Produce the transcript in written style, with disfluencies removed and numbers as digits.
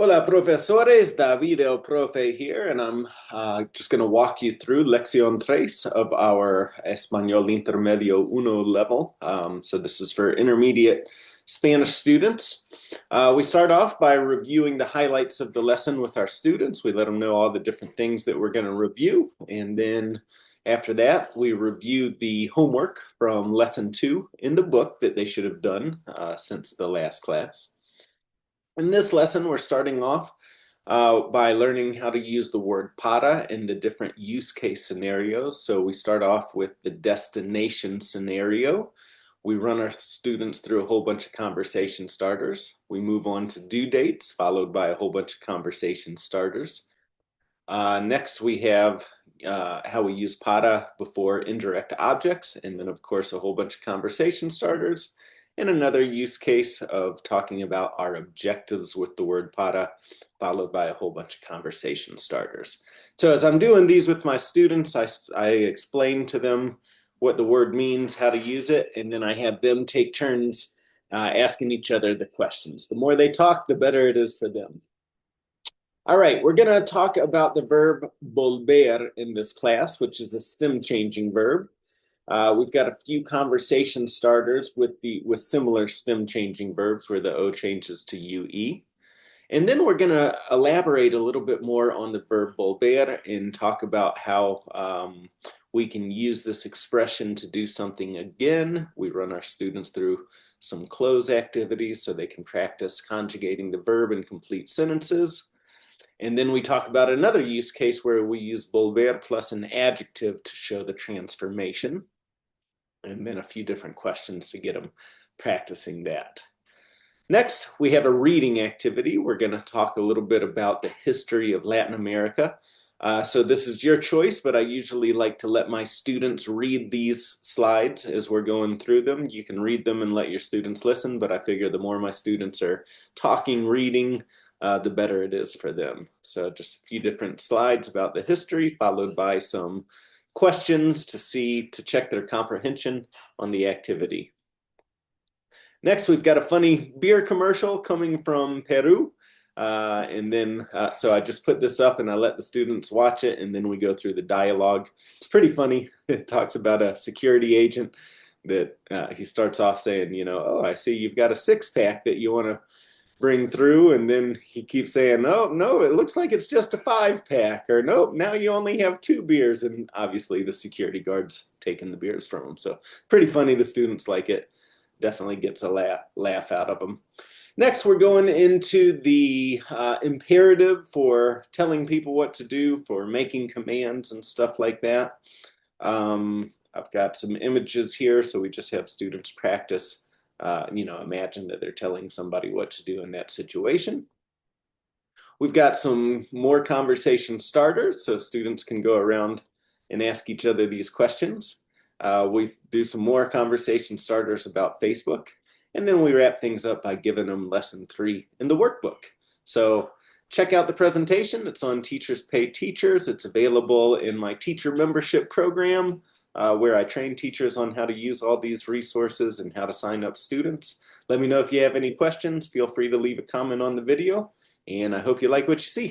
Hola, profesores. David el Profe here, and I'm just going to walk you through Lección 3 of our Español Intermedio Uno level. So this is for intermediate Spanish students. We start off by reviewing the highlights of the lesson with our students. We let them know all the different things that we're going to review, and then after that, we review the homework from Lesson 2 in the book that they should have done since the last class. In this lesson, we're starting off by learning how to use the word para in the different use case scenarios. So we start off with the destination scenario. We run our students through a whole bunch of conversation starters. We move on to due dates, followed by a whole bunch of conversation starters. Next, we have how we use para before indirect objects, and then, of course, a whole bunch of conversation starters, and another use case of talking about our objectives with the word para, followed by a whole bunch of conversation starters. So as I'm doing these with my students, I explain to them what the word means, how to use it, and then I have them take turns asking each other the questions. The more they talk, the better it is for them. All right, we're going to talk about the verb volver in this class, which is a stem changing verb. We've got a few conversation starters with similar stem changing verbs where the O changes to UE. And then we're going to elaborate a little bit more on the verb volver and talk about how we can use this expression to do something again. We run our students through some close activities so they can practice conjugating the verb in complete sentences. And then we talk about another use case where we use volver plus an adjective to show the transformation. And then a few different questions to get them practicing that. Next, we have a reading activity. We're going to talk a little bit about the history of Latin America. So this is your choice, but I usually like to let my students read these slides as we're going through them. You can read them and let your students listen, but I figure the more my students are talking, reading, the better it is for them. So just a few different slides about the history, followed by some questions to check their comprehension on the activity. Next, we've got a funny beer commercial coming from Peru. So I just put this up and I let the students watch it, and then we go through the dialogue. It's pretty funny. It talks about a security agent that he starts off saying, oh, I see you've got a six-pack that you want to bring through, and then he keeps saying, oh no, it looks like it's just a 5-pack, or nope, now you only have 2 beers, and obviously the security guard's taking the beers from him. So pretty funny. The students like it. Definitely gets a laugh out of them. Next, we're going into the imperative for telling people what to do, for making commands and stuff like that. I've got some images here, so we just have students practice imagine that they're telling somebody what to do in that situation. We've got some more conversation starters, so students can go around and ask each other these questions. We do some more conversation starters about Facebook, and then we wrap things up by giving them lesson 3 in the workbook. So check out the presentation. It's on TeachersPayTeachers. It's available in my teacher membership program, where I train teachers on how to use all these resources and how to sign up students. Let me know if you have any questions. Feel free to leave a comment on the video, and I hope you like what you see.